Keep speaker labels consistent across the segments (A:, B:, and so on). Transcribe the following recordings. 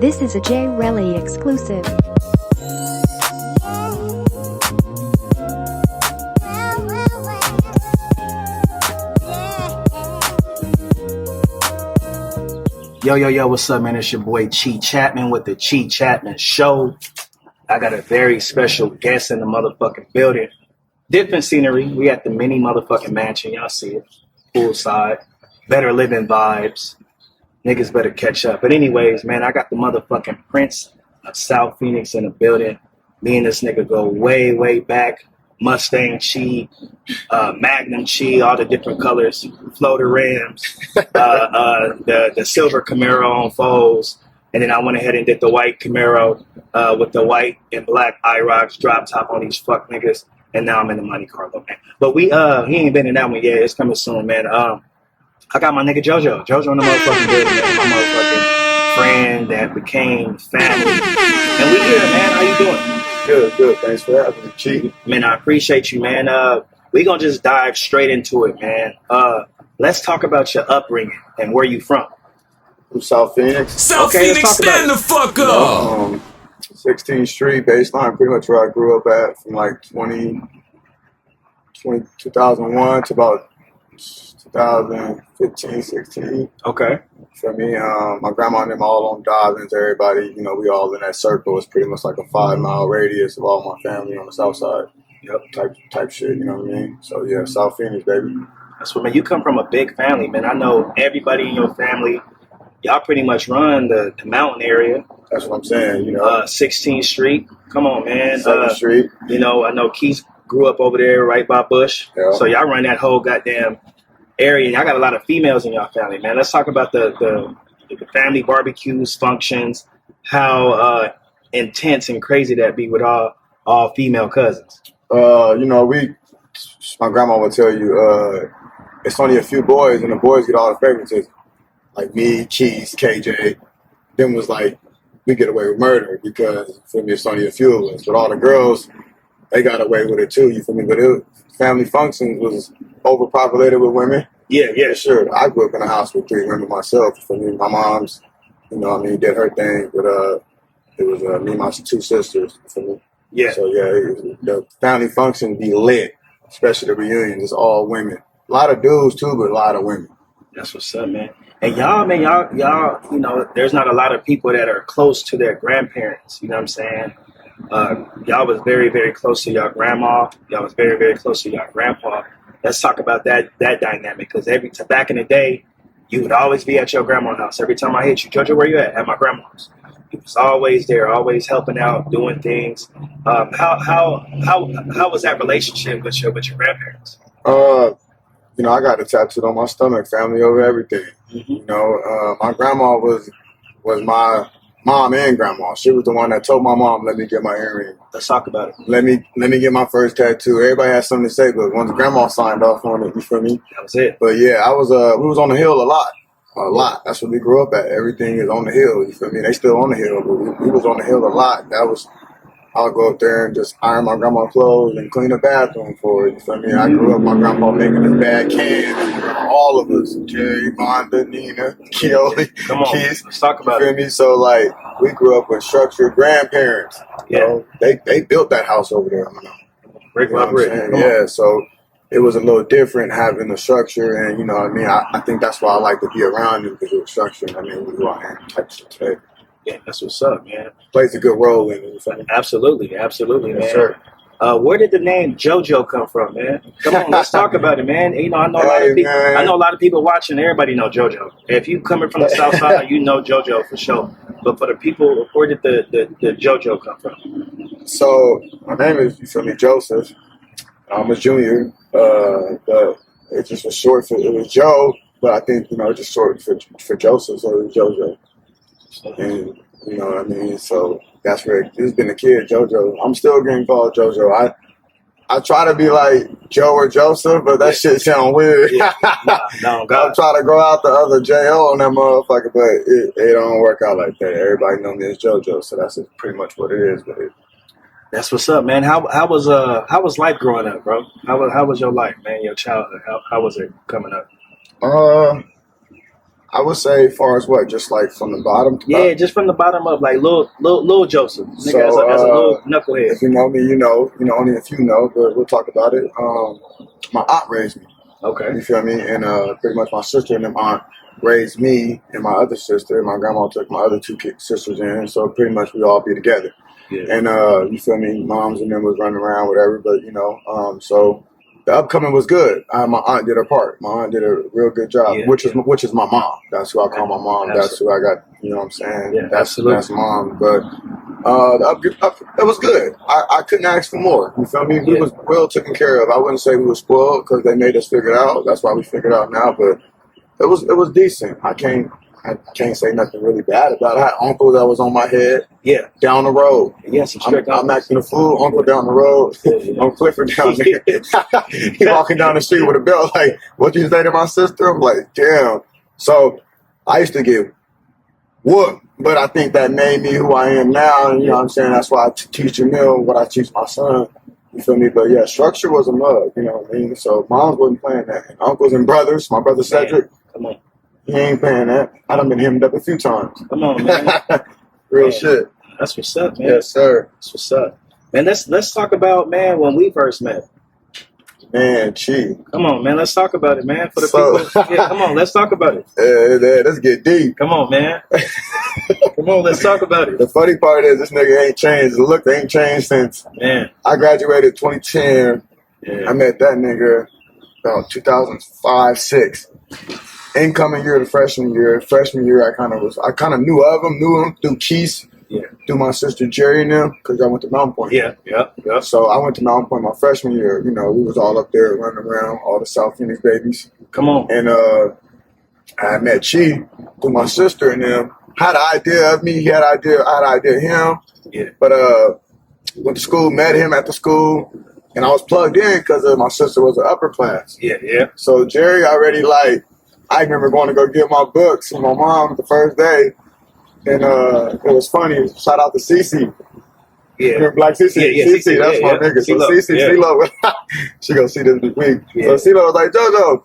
A: This is a J Relly exclusive.
B: Yo, what's up, man? It's your boy Chee Chatman with the Chee Chatman Show. I got a very special guest in the motherfucking building. Different scenery. We at the mini motherfucking mansion. Y'all see it. Poolside. Better living vibes. Niggas better catch up. But anyways, man, I got the motherfucking Prince of South Phoenix in the building. Me and this nigga go way, way back. Mustang Chee, Magnum Chee, all the different colors, floater Rams, the silver Camaro on foes, and then I went ahead and did the white Camaro with the white and black IROX drop top on these fuck niggas, and now I'm in the Monte Carlo, man. But he ain't been in that one yet. It's coming soon, man. I got my nigga JoJo in the motherfucking building, man. My motherfucking friend that became family, and we here, man. How you doing?
C: Good. Thanks for having me, Chee.
B: Man, I appreciate you, man. We gonna just dive straight into it, man. Let's talk about your upbringing and where you from.
C: From South Phoenix.
D: South Phoenix, stand the fuck up!
C: 16th Street, baseline, pretty much where I grew up at from like 2001 to about 2015, 16.
B: Okay.
C: For me, my grandma and them all on Dobbins, everybody, we all in that circle. It's pretty much like a 5-mile radius of all my family on the south side. Yep, type shit, you know what I mean? So yeah, South Phoenix, baby.
B: That's what, man. You come from a big family, man. I know everybody in your family. Y'all pretty much run the mountain area.
C: That's what I'm saying,
B: 16th Street. Come on, man.
C: 7th Street.
B: I know Keith grew up over there right by Bush.
C: Yeah.
B: So y'all run that whole goddamn area. Y'all got a lot of females in y'all family, man. Let's talk about the family barbecues, functions, how intense and crazy that be with all female cousins.
C: My grandma would tell you, it's only a few boys, and the boys get all the favoritism. Like me, Cheese, KJ. Them was like, we get away with murder because, for me, it's only a few of us. But all the girls, they got away with it too, you feel me? But family functions was overpopulated with women.
B: Yeah,
C: sure. I grew up in a house with 3 women myself. For me, my mom's, did her thing, but it was me and my 2 sisters. For me.
B: Yeah.
C: So yeah, the family function be lit, especially the reunions. It's all women. A lot of dudes too, but a lot of women.
B: That's what's up, man. And y'all, man, y'all, there's not a lot of people that are close to their grandparents. You know what I'm saying? Y'all was very, very close to your grandma. Y'all was very, very close to your grandpa. Let's talk about that dynamic, because back in the day, you would always be at your grandma's house. Every time I hit you, JoJo, where you at? At my grandma's. He was always there, always helping out, doing things. How was that relationship with your grandparents?
C: I got it tattooed on my stomach, family over everything. Mm-hmm. My grandma was my mom and grandma. She was the one that told my mom, let me get my earring.
B: Let's talk about it.
C: Let me get my first tattoo. Everybody has something to say, but once grandma signed off on it, you feel me?
B: That was it.
C: But yeah, we was on the hill a lot. That's what we grew up at. Everything is on the hill, you feel me? They still on the hill, but we was on the hill a lot. I'll go up there and just iron my grandma's clothes and clean the bathroom for her. You feel me? I grew up, my grandpa making us bad cans. All of us. Jerry, Vonda, Nina, Keoli,
B: Come on,
C: Keith.
B: let's talk about
C: it. You feel me? So, like, we grew up with structured grandparents.
B: Yeah.
C: They built that house over there.
B: Brick by brick.
C: Yeah, so it was a little different having the structure. And, you know what I mean? I think that's why I like to be around them, because it was structured. I mean, we go out here and type shit today.
B: Yeah, that's what's up, man.
C: Plays a good role in it.
B: Absolutely,
C: yes,
B: man.
C: Sir.
B: Where did the name JoJo come from, man? Come on, let's talk about it, man. I know a lot of people watching. Everybody know JoJo. If you coming from the South Side, you know JoJo for sure. But for the people, where did the JoJo come from?
C: So my name is, Joseph. I'm a junior. But it just was short for, it was Joe, but I think just short for Joseph, so it was JoJo. And you know what I mean? So that's where it's been a kid, JoJo. I'm still getting called JoJo. I try to be like Joe or Joseph, but that shit sound weird.
B: Yeah. No, God.
C: I'm trying to go out the other J.O. on that motherfucker, but it don't work out like that. Everybody know me as JoJo, so that's pretty much what it is. But
B: that's what's up, man. How was life growing up, bro? How was your life, man? Your childhood? How was it coming up?
C: I would say, as far as what, just like from the bottom to
B: Yeah, just from the bottom up, like little Joseph. Nigga
C: So,
B: as a little knucklehead.
C: If you know me, you know, only if you know, but we'll talk about it. My aunt raised me.
B: Okay.
C: You feel me? And pretty much my sister and them aunt raised me and my other sister. And my grandma took my other two sisters in. So pretty much we all be together.
B: Yeah.
C: And you feel me? Moms and them was running around, whatever. But, you know, so the upcoming was good. My aunt did her part. My aunt did a real good job, which is my mom. That's who I call my mom.
B: Absolutely.
C: That's who I got, you know what I'm saying?
B: Yeah,
C: that's mom. But it was good. I couldn't ask for more. You feel me? We was well taken care of. I wouldn't say we were spoiled because they made us figure it out. That's why we figured it out now. But it was decent. I can't say nothing really bad about it. I had uncle that was on my head.
B: Yeah.
C: Down the road.
B: Yes,
C: I'm acting a fool. Uncle down the road. Uncle Clifford down there. He walking down the street with a belt like, what you say to my sister? I'm like, damn. So I used to get whooped, but I think that made me who I am now. And you know what I'm saying? That's why I teach Jamil what I teach my son. You feel me? But yeah, structure was a mug, you know what I mean? So moms wasn't playing that. Uncles and brothers, my brother Cedric,
B: come on.
C: He ain't playing that. I done been hemmed up a few times.
B: Come on, man.
C: Real shit.
B: That's what's up, man.
C: Yes, sir.
B: That's what's up. Man, let's talk about, man, when we first met.
C: Man, Chee.
B: Come on, man. Let's talk about it, man. For the people. Yeah, come on. Let's talk about it.
C: Let's get deep.
B: Come on, man. Come on. Let's talk about it.
C: The funny part is this nigga ain't changed. The look ain't changed since. Man. I graduated 2010. Yeah. I met that nigga about 2005, 6. Incoming year, the freshman year. Freshman year, I kind of knew him through Keith. Yeah. Through my sister Jerry and them, because I went to Mountain Pointe. Yeah. So I went to Mountain Pointe my freshman year. You know, we was all up there running around, all the South Phoenix babies.
B: Come on.
C: And I met Chee through my sister and them. Had an idea of me. He had an idea. I had an idea of him. Yeah. But went to school, met him at the school, and I was plugged in because my sister was an upper class. Yeah. So Jerry already I remember going to go get my books from my mom the first day. And it was funny. Shout out to Cece. Yeah. Remember Black Cece? Yeah, Cece, that's my nigga. So Cece, CeeLo, she gonna see this week. Yeah. So CeeLo was like, JoJo,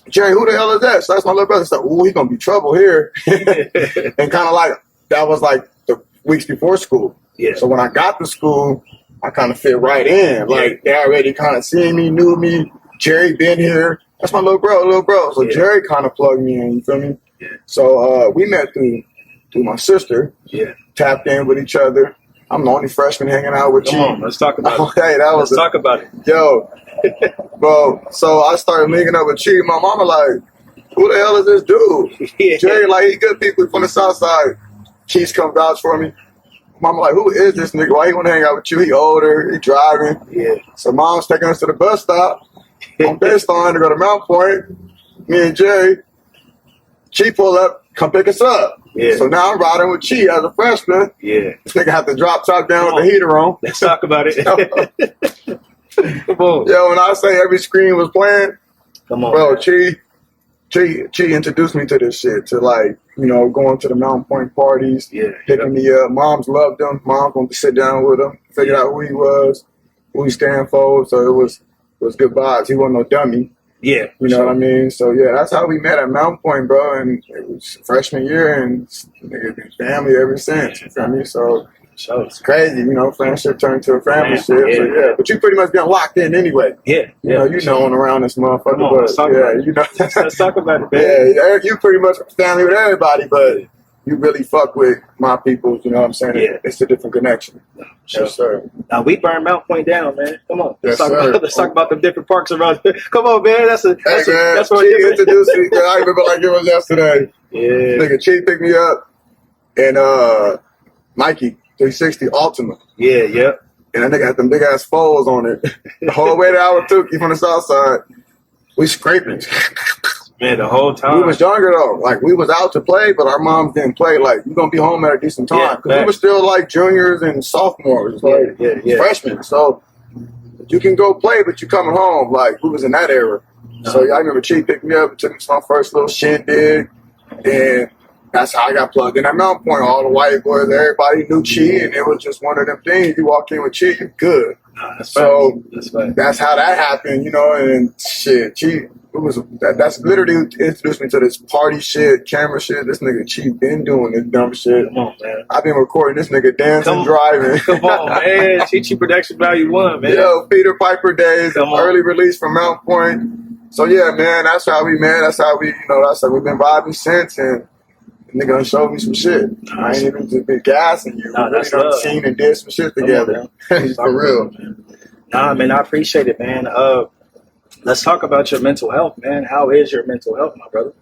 C: Jerry, who the hell is that? So that's my little brother. So, ooh, he gonna be trouble here. And kind of that was the weeks before school. Yeah. So when I got to school, I kind of fit right in. They already kind of seen me, knew me. Jerry been here. That's my little bro. So Jerry kind of plugged me in, you feel me? Yeah. So we met through my sister. Yeah. Tapped in with each other. I'm the only freshman hanging out with you.
B: Come on, let's talk about it.
C: Hey,
B: let's talk about it.
C: Yo, bro. So I started linking up with Chee. My mama who the hell is this dude? Yeah. Jerry, he good people from the South Side. Cheese come vouch for me. Mama who is this nigga? Why he want to hang out with you? He older, he driving. Yeah. So mom's taking us to the bus stop. I'm pissed on to go to Mountain Pointe. Me and Jerry. Chee pull up, come pick us up. Yeah. So now I'm riding with Chee as a freshman. Yeah. This nigga have to drop top down with the heater on.
B: Let's talk about it.
C: Come on. Yo, when I say every screen was playing, come on, bro, Chee introduced me to this shit, to going to the Mountain Pointe parties, picking me up. Moms loved him. Moms wanted to sit down with him, figure out who he was, who he stand for. So it was good vibes. He wasn't no dummy. Yeah. You know what I mean? So, yeah, that's how we met at Mountain Pointe, bro. And it was freshman year, and nigga been family ever since. You feel me? So, it's crazy, friendship turned to a family shit. Yeah. So, yeah. But you pretty much been locked in anyway. Yeah. You knowing around this motherfucker. Come on, let's talk about it. Let's talk about it, man. Yeah, you pretty much family with everybody, but you really fuck with my people, you know what I'm saying? Yeah. It's a different connection. Sure. Yes, sir.
B: Now, we burn Mountain Pointe down, man. Come on. Let's talk about the different parks around here. Come on, man. That's what
C: Chee introduced me. I remember it was yesterday. Yeah. Nigga, Chee picked me up and Nike 360 Ultima. Yeah. And that nigga had them big ass folds on it. The whole way that I was took you from the south side. We scraping.
B: Man, the whole time.
C: We was younger though. We was out to play, but our moms didn't play. You gonna be home at a decent time. Because we were still juniors and sophomores, freshmen. So you can go play, but you coming home. We was in that era. So I remember Chee picked me up, took me to my first little shindig, and that's how I got plugged in at Mountain Pointe. All the white boys, everybody knew Chee, and it was just one of them things. You walk in with Chee, you're good. That's how that happened, and shit, Chee. That's literally introduced me to this party shit, camera shit. This nigga Chee been doing this dumb shit.
B: Come on, man.
C: I've been recording this nigga dancing, driving.
B: Come on, man. Chee Production Value 1, man.
C: Yo, Peter Piper days, early release from Mountain Pointe. So yeah, man, that's how we, that's how we've been vibing since, and the nigga done showed me some shit. I ain't even just been gassing you.
B: Nah,
C: We really done seen and did some shit together. For real.
B: Nah, man, I appreciate it, man. Let's talk about your mental health, man. How is your mental health, my brother?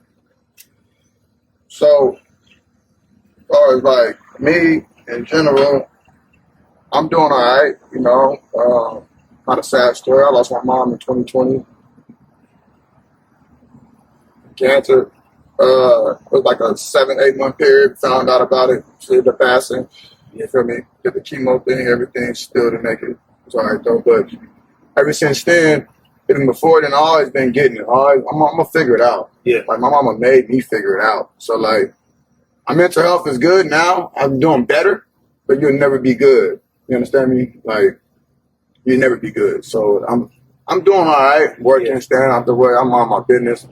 C: So, as far as like me in general, I'm doing all right, Not a sad story. I lost my mom in 2020. Cancer. It was like a 7-8 month period. Found out about it. She ended up passing. You feel me? Did the chemo thing, everything. Still didn't make it. It's all right though. But ever since then, even before then, I always been getting it. I'm gonna figure it out.
B: Yeah.
C: Like my mama made me figure it out. So like, my mental health is good now. I'm doing better, but you'll never be good. You understand me? Like, you'll never be good. So I'm doing all right. Working, staying out the way. I'm on my business.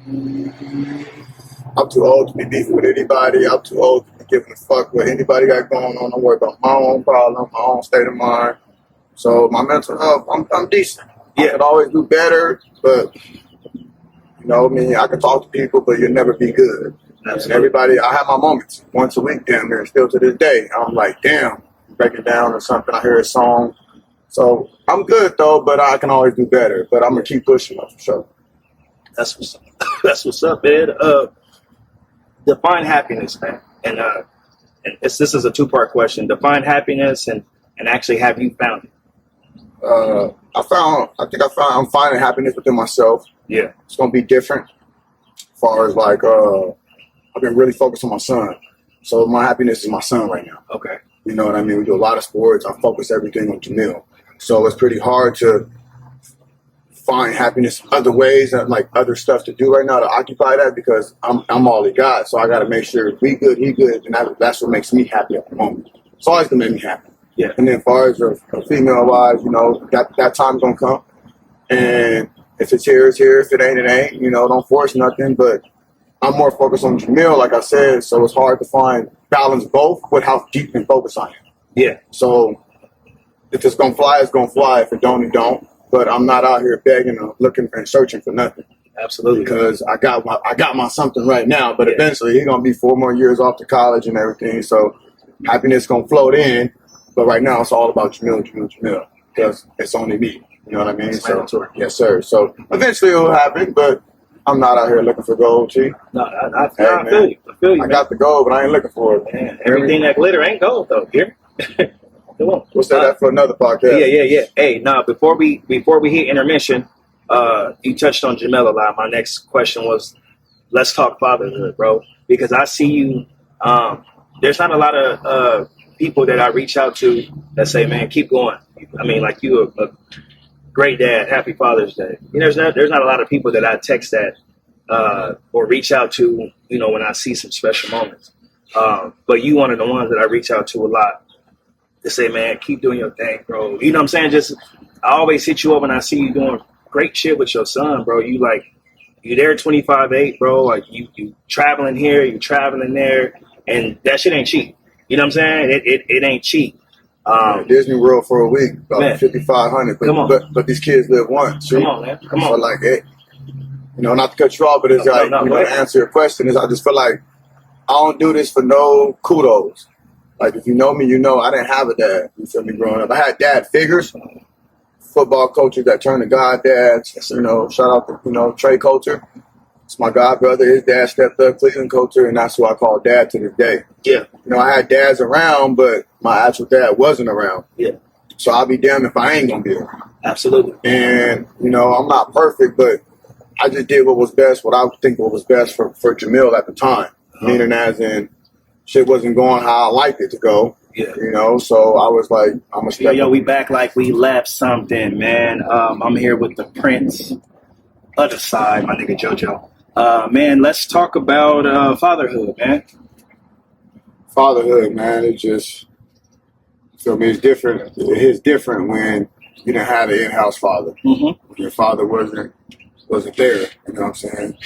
C: I'm too old to be beefing with anybody. I'm too old to be giving a fuck what anybody got going on. I'm worried about my own problem, my own state of mind. So my mental health, I'm decent. I could always do better, but I can talk to people, but you'll never be good. And everybody, I have my moments once a week down there, still to this day. I'm like, damn, breaking down or something. I hear a song. So I'm good though, but I can always do better. But I'm gonna keep pushing up for sure.
B: That's what's up. That's what's up, man. Define happiness, man. And this is a 2-part question. Define happiness and actually have you found it?
C: I'm finding happiness within myself.
B: Yeah.
C: It's gonna be different. As far as like, I've been really focused on my son. So my happiness is my son right now.
B: Okay.
C: You know what I mean? We do a lot of sports. I focus everything on Jamil. So it's pretty hard to find happiness other ways and like other stuff to do right now to occupy that because I'm all he got. So I got to make sure we good, he good, and that's what makes me happy at the moment. It's always gonna make me happy.
B: Yeah.
C: And then as far as a female wise, that time's gonna come. And if it's here, it's here. If it ain't, it ain't. Don't force nothing. But I'm more focused on Jamil, like I said. So it's hard to find balance both with how deep and focused I am.
B: Yeah. So
C: if it's gonna fly, it's gonna fly. If it don't, it don't. But I'm not out here begging or looking and searching for nothing.
B: Absolutely.
C: Because I got my something right now. But eventually he's gonna be 4 more years off to college and everything. So happiness gonna float in. But right now it's all about Jamil. Because it's only me. You know what I mean? So yes, sir. So eventually it'll happen, but I'm not out here looking for gold, Chee.
B: No, I feel you. I feel you.
C: I got the gold, but I ain't looking for it.
B: Man, everything that glitter ain't gold though. Here. Come on.
C: We'll say that for another podcast.
B: Yeah. Hey, before we hit intermission, you touched on Jamel a lot. My next question was, let's talk fatherhood, bro. Because I see you. There's not a lot of people that I reach out to that say, "Man, keep going." I mean, like you, a great dad. Happy Father's Day. There's not a lot of people that I text that or reach out to. When I see some special moments. But you one of the ones that I reach out to a lot. To say, man, keep doing your thing, bro. You know what I'm saying? I always hit you up when I see you doing great shit with your son, bro. You there 25/8, bro. Like you traveling here, you traveling there, and that shit ain't cheap. You know what I'm saying? It ain't cheap.
C: Disney World for a week, about $5,500. But these kids live once.
B: Come on, man. Come on.
C: So like, not to cut you off, but it's to answer your question is I just feel like I don't do this for no kudos. Like, if you know me, I didn't have a dad. You feel me growing up. I had dad figures, football coaches that turned to God dads. Shout out to, Trey Coulter. It's my god brother. His dad stepped up, Cleveland Coulter, and that's who I call dad to this day.
B: Yeah.
C: I had dads around, but my actual dad wasn't around.
B: Yeah.
C: So I'll be damned if I ain't going to be around.
B: Absolutely.
C: And, I'm not perfect, but I just did what was best, what I think what was best for Jamil at the time. Meaning as in, shit wasn't going how I liked it to go.
B: Yeah.
C: So I was like, I'm a step.
B: Yo, we back like we left something, man. I'm here with the Prince, other side, my nigga JoJo. Man, let's talk about fatherhood, man.
C: Fatherhood, man, it just, it's different. It's different when you didn't have an in-house father.
B: Mm-hmm.
C: Your father wasn't wasn't there. You know what I'm saying?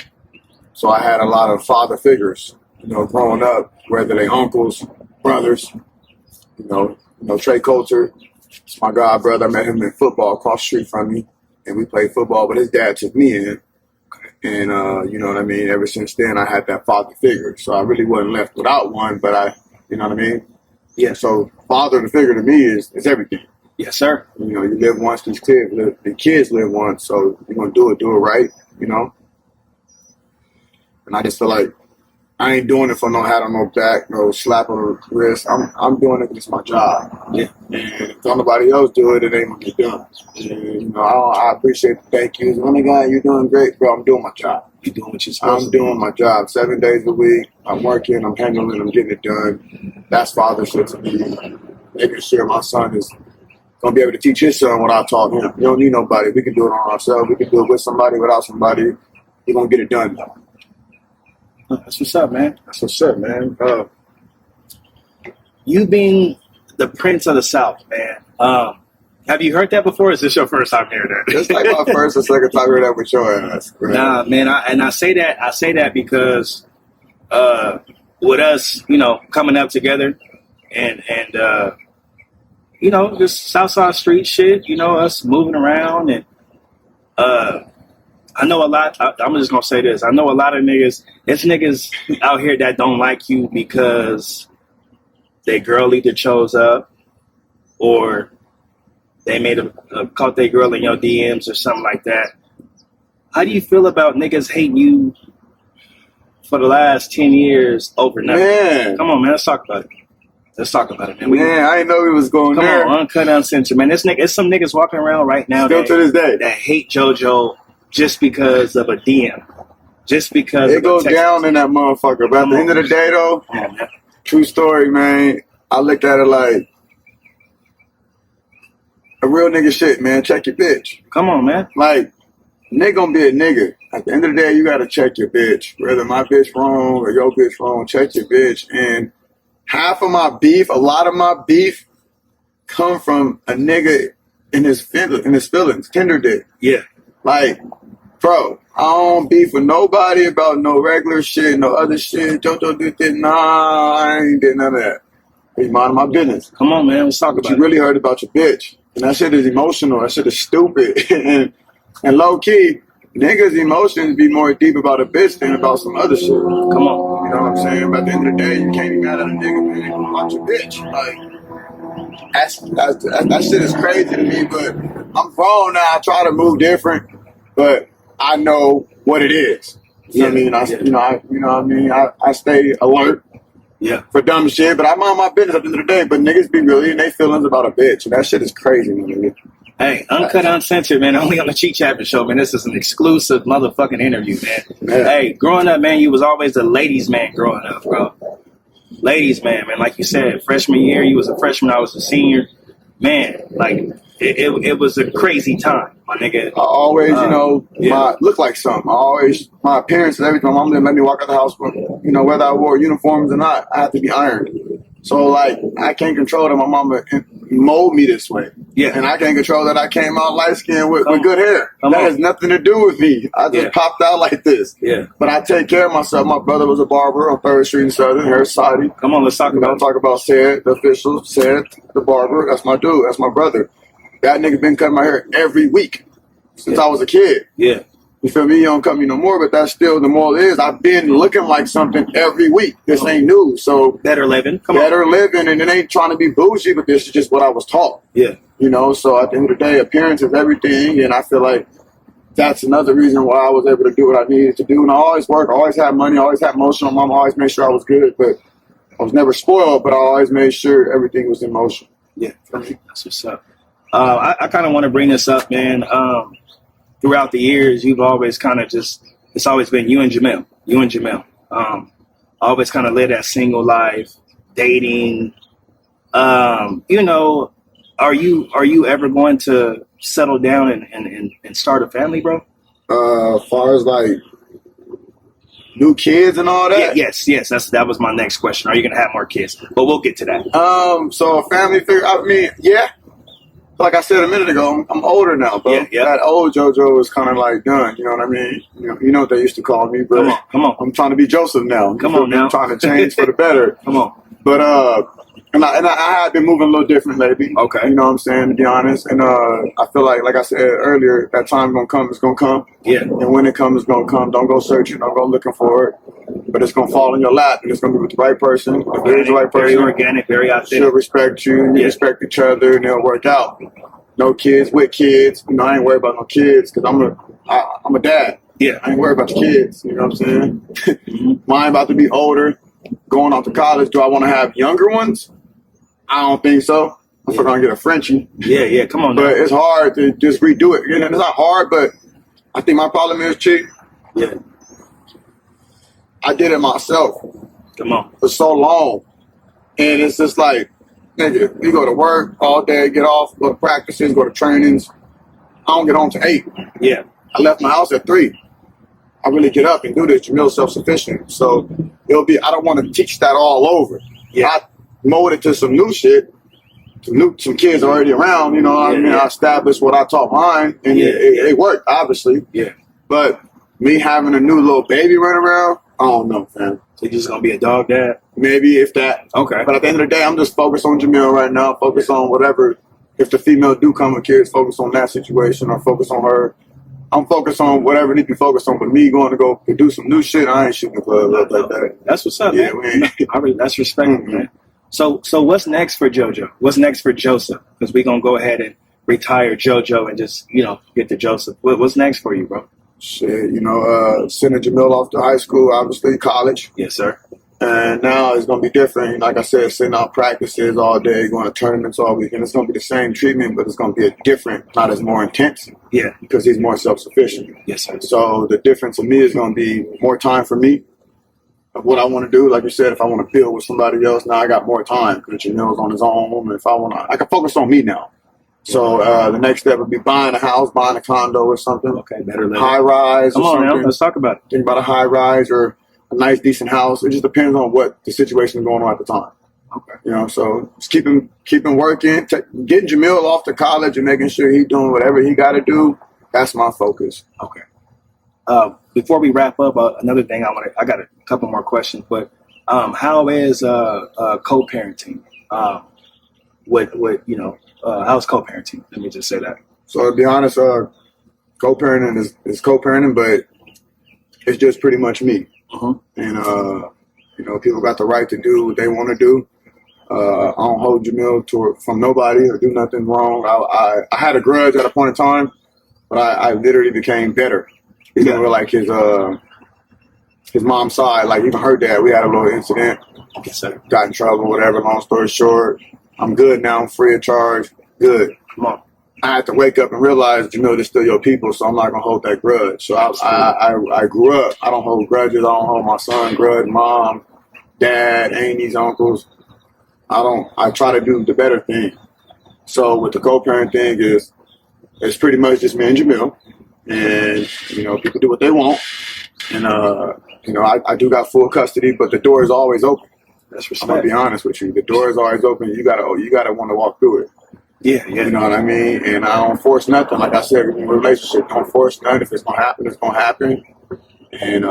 C: So I had a lot of father figures, growing up, whether they uncles, brothers, Trey Coulter, it's my god brother. I met him in football across the street from me, and we played football, but his dad took me in. And, you know what I mean? Ever since then, I had that father figure. So I really wasn't left without one, but you know what I mean?
B: Yeah.
C: So father figure to me is everything.
B: Yes, sir.
C: You live once, the kids live once, so you're going to do it right, And I just feel like I ain't doing it for no hat on no back, no slap on the wrist. I'm doing it because it's my job.
B: Yeah.
C: And if nobody else do it, it ain't gonna get done. And, I appreciate the thank yous. Oh my God, you're doing great, bro. I'm doing my job.
B: You're doing what you're supposed to do.
C: I'm doing my job 7 days a week. I'm working, I'm handling, I'm getting it done. That's fathership to me. Making sure my son is gonna be able to teach his son what I taught him. You don't need nobody. We can do it on ourselves. We can do it with somebody, without somebody. You're gonna get it done though.
B: That's what's up, man.
C: That's what's up, man.
B: You being the Prince of the South, man. Have you heard that before? Or is this your first time hearing that?
C: It's like my first or second time hearing that with your ass. Right?
B: Nah, man. I say that because with us, coming up together and just Southside street shit. Us moving around and I know a lot. I'm just gonna say this. I know a lot of niggas. It's niggas out here that don't like you because their girl either chose up or they made caught their girl in your DMs or something like that. How do you feel about niggas hating you for the last 10 years over nothing?
C: Man.
B: Come on, man. Let's talk about it. Man.
C: I didn't know he was going there.
B: Come on, uncut, uncensored, man. It's some niggas walking around right now
C: Still to this day
B: that hate JoJo just because of a DM. Just because
C: it goes down in that motherfucker. But at the end of the day, though, true story, man. I look at it like a real nigga shit, man. Check your bitch.
B: Come on, man.
C: Like, nigga gonna be a nigga. At the end of the day, you gotta check your bitch. Whether my bitch wrong or your bitch wrong, check your bitch. And half of my beef, a lot of my beef, come from a nigga in his feelings, tender dick.
B: Yeah.
C: Like, bro, I don't beef with nobody about no regular shit, no other shit. JoJo did this. Nah, I ain't did none of that. Be minding my business.
B: Come on, man. Let's talk about it.
C: You really heard about your bitch. And that shit is emotional. That shit is stupid. and low key, niggas' emotions be more deep about a bitch than about some other shit.
B: Come on.
C: You know what I'm saying? But at the end of the day, you can't be mad at a nigga, man, about your bitch. Like, that shit is crazy to me, but I'm grown now. I try to move different, but I know what it is. You know what I mean? I stay alert.
B: Yeah.
C: For dumb shit, but I mind my business at the end of the day. But niggas be really in their feelings about a bitch. And that shit is crazy, man.
B: Hey, uncut, uncensored, man. Only on the Chee Chatman show, man. This is an exclusive motherfucking interview, man. Hey, growing up, man, you was always the ladies' man growing up, bro. Ladies' man. Like you said, freshman year, you was a freshman, I was a senior. Man, like, it was a crazy time, my nigga.
C: I always, look like something. My appearance and everything, my mom didn't let me walk out the house, but, whether I wore uniforms or not, I had to be ironed. So, like, I can't control that my mama mold me this way.
B: Yeah.
C: And I can't control that I came out light-skinned with good hair. That has nothing to do with me. I just popped out like this.
B: Yeah.
C: But I take care of myself. My brother was a barber on 3rd Street in Southern, Hair Society.
B: Come on, let's talk about it.
C: Talk about Said, the official, Said, the barber. That's my dude. That's my brother. That nigga been cutting my hair every week since I was a kid.
B: Yeah.
C: You feel me? You don't cut me no more, but that's still the moral is I've been looking like something every week. This ain't new. So
B: better living.
C: Better living, and it ain't trying to be bougie, but this is just what I was taught.
B: Yeah.
C: So at the end of the day, appearance is everything, and I feel like that's another reason why I was able to do what I needed to do. And I always worked, I always had money, I always had motion. My mom always made sure I was good, but I was never spoiled, but I always made sure everything was in motion.
B: Yeah, that's what's up. I kind of want to bring this up, man. Throughout the years, you've always kind of it's always been you and Jamel. Always kind of led that single life, dating. Are you ever going to settle down and start a family, bro?
C: As far as like new kids and all that?
B: Yes. That was my next question. Are you going to have more kids? But we'll get to that.
C: So a family figure, I mean, yeah. like I said a minute ago, I'm older now, bro.
B: Yeah.
C: That old JoJo is kind of like done. You know what I mean? You know what they used to call me, but
B: Come on.
C: I'm trying to be Joseph now.
B: Come on now.
C: I'm trying to change for the better.
B: Come on.
C: But and I have been moving a little different lately.
B: Okay.
C: You know what I'm saying, to be honest. And I feel like I said earlier, that time's gonna come, it's gonna come.
B: Yeah.
C: And when it comes, it's gonna come. Don't go searching, don't go looking for it. But it's gonna fall in your lap, and it's gonna be with the right person. If there's the right person,
B: very organic, very authentic.
C: She'll respect you, and you respect each other, and it'll work out. No kids with kids. You know, I ain't worried about no kids because I'm a dad.
B: Yeah.
C: I ain't worried about the kids. You know what I'm saying?
B: Mm-hmm.
C: Mine about to be older, going off to college. Do I want to have younger ones? I don't think so. I'm gonna get a Frenchie.
B: Yeah. Come on.
C: But it's hard to just redo it. You know, it's not hard, but I think my problem is, Chee.
B: Yeah.
C: I did it myself.
B: Come on.
C: For so long, and it's just like, nigga, you go to work all day, get off, go to practices, go to trainings. I don't get home till 8.
B: Yeah.
C: I left my house at 3. I really get up and do this. Jamil's self-sufficient. So it'll be, I don't want to teach that all over.
B: Yeah.
C: I molded to some new shit. Some kids already around, you know what I mean? I established what I taught mine, and it worked, obviously.
B: Yeah.
C: But me having a new little baby running around, I don't know, fam.
B: So you're just going to be a dog dad?
C: Maybe, if that.
B: Okay.
C: But at the end of the day, I'm just focused on Jamil right now, focus on whatever. If the female do come with kids, focus on that situation or focus on her. I'm focused on whatever need to be focused on, but me going to go do some new shit, I ain't shooting the club up like that.
B: That's what's up,
C: Yeah,
B: man. That's respectful, man. So what's next for JoJo? What's next for Joseph? Because we're going to go ahead and retire JoJo and just, get to Joseph. What's next for you, bro?
C: Shit, sending Jamil off to high school, obviously, college.
B: Yes, sir.
C: And now it's going to be different. Like I said, sitting out practices all day, going to tournaments all weekend. It's going to be the same treatment, but it's going to be a different, not as more intense.
B: Yeah.
C: Because he's more self-sufficient.
B: Yes, sir.
C: So the difference in me is going to be more time for me. Of what I want to do, like you said, if I want to build with somebody else, now I got more time because Jamil's on his own. If I want to, I can focus on me now. So the next step would be buying a house, buying a condo or something.
B: Okay, better later.
C: High rise.
B: Come
C: or
B: on
C: something.
B: now, let's talk about it.
C: Think about a high rise or a nice, decent house. It just depends on what the situation is going on at the time.
B: Okay.
C: So just keeping working, getting Jamil off to college and making sure he's doing whatever he got to do. That's my focus.
B: Okay. Before we wrap up, another thing I got a couple more questions, but how is co-parenting? How's co-parenting? Let me just say that.
C: So to be honest, co-parenting is co-parenting, but it's just pretty much me.
B: Mm-hmm.
C: And people got the right to do what they want to do. I don't hold Jamil from nobody or do nothing wrong. I had a grudge at a point in time, but I literally became better. Even with like his mom's side, like even her dad, we had a little incident. Got in trouble, whatever. Long story short, I'm good now. I'm free of charge. Good.
B: Come on.
C: I had to wake up and realize, they're still your people, so I'm not gonna hold that grudge. So I grew up. I don't hold grudges. I don't hold my son grudge. Mom, dad, aunties, uncles. I try to do the better thing. So with the co-parent thing it's pretty much just me and Jamil. And, people do what they want. And, I do got full custody, but the door is always open.
B: That's respect.
C: I'm going to be honest with you. The door is always open. You gotta want to walk through it.
B: Yeah.
C: You know what I mean? And I don't force nothing. Like I said, in a relationship, don't force nothing. If it's going to happen, it's going to happen. And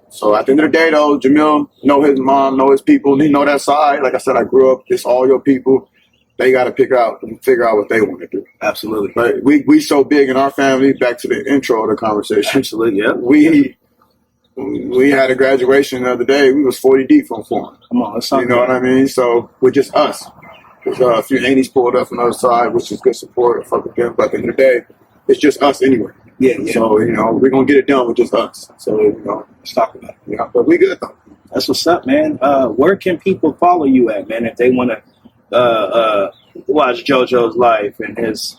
C: so at the end of the day, though, Jamil know his mom, know his people. He know that side. Like I said, I grew up. It's all your people. They got to figure out what they want to do.
B: Absolutely.
C: But we so big in our family, back to the intro of the conversation.
B: Absolutely, yeah.
C: We had a graduation the other day. We was 40 deep from form.
B: Come on, let's talk.
C: You know what I mean? So we're just us. There's a few aunties pulled up from the other side, which is good support. Fuck with them. But at the end of the day, it's just us anyway.
B: Yeah.
C: So, we're going to get it done with just us. So,
B: let's talk about it.
C: Yeah, but we good, though.
B: That's what's up, man. Where can people follow you at, man, if they want to watch JoJo's life and his,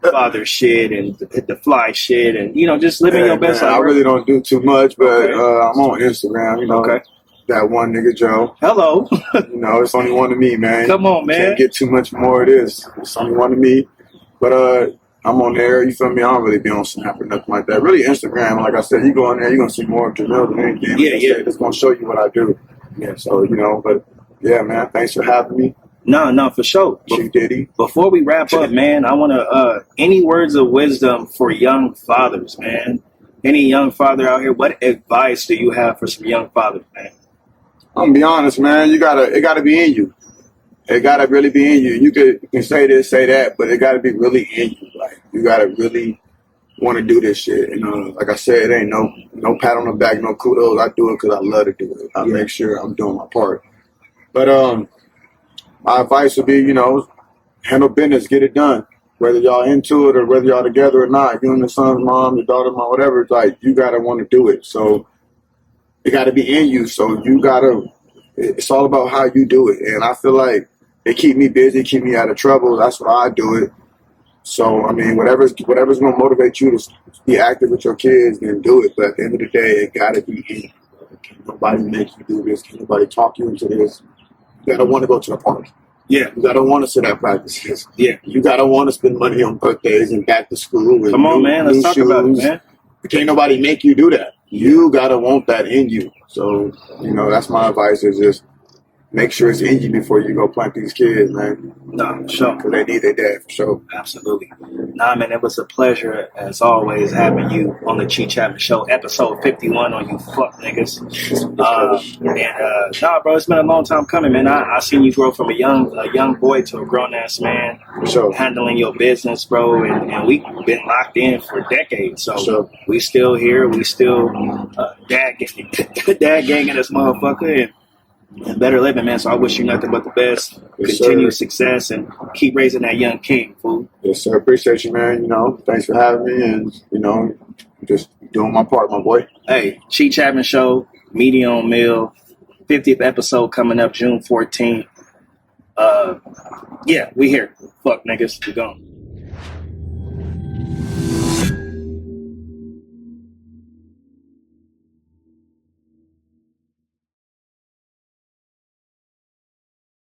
B: father shit and the fly shit and, just living your best life.
C: I really don't do too much, but I'm on Instagram,
B: Okay.
C: That one nigga Joe.
B: Hello.
C: It's only one of me, man.
B: Come on, man.
C: Can't get too much more of this. It's only one of me. But I'm on there, you feel me? I don't really be on Snap or nothing like that. Really Instagram, like I said, you go on there, you're going to see more of Jamil than anything.
B: Yeah.
C: It's going to show you what I do. Yeah, so, but yeah, man, thanks for having me.
B: No, for sure.
C: She Diddy.
B: Before we wrap up, man, I want to, any words of wisdom for young fathers, man? Any young father out here, what advice do you have for some young fathers, man?
C: I'm gonna be honest, man. It gotta be in you. It gotta really be in you. You can say this, say that, but it gotta be really in you. Like you gotta really want to do this shit. And like I said, it ain't no pat on the back, no kudos. I do it because I love to do it. I make sure I'm doing my part. But my advice would be, handle business, get it done. Whether y'all into it or whether y'all together or not, you and the son's mom, your daughter's mom, whatever, it's like you gotta want to do it. So it gotta be in you. So it's all about how you do it. And I feel like it keep me busy, keep me out of trouble. That's why I do it. So I mean, whatever's gonna motivate you to be active with your kids, then do it. But at the end of the day, it gotta be in you. Can't nobody make you do this. Can't nobody talk you into this. You gotta want to go to the park.
B: Yeah.
C: You gotta want to sit at practices.
B: Yeah.
C: You gotta want to spend money on birthdays and back to school. And
B: Come on, man. Let's talk about it, man.
C: Can't nobody make you do that. You gotta want that in you. So, that's my advice is just make sure it's in you before you go plant these kids, man.
B: No, for sure.
C: Because they need their dad, for sure.
B: Absolutely. Nah, man, it was a pleasure, as always, having you on the Chee Chatman Show, episode 51 on You Fuck Niggas. Nah, bro, it's been a long time coming, man. I seen you grow from a young boy to a grown-ass man,
C: For sure.
B: handling your business, bro, and we've been locked in for decades. So
C: Sure.
B: we still here. We still dad ganging this motherfucker, and better living, man. So I wish you nothing but the best,
C: Yes,
B: continued
C: sir.
B: success, and keep raising that young king, fool.
C: Yes, sir. Appreciate you, man. Thanks for having me and, just doing my part, my boy.
B: Hey, Chee Chatman Show, medium meal, 50th episode coming up June 14th. Yeah, we here. Fuck niggas, we gone.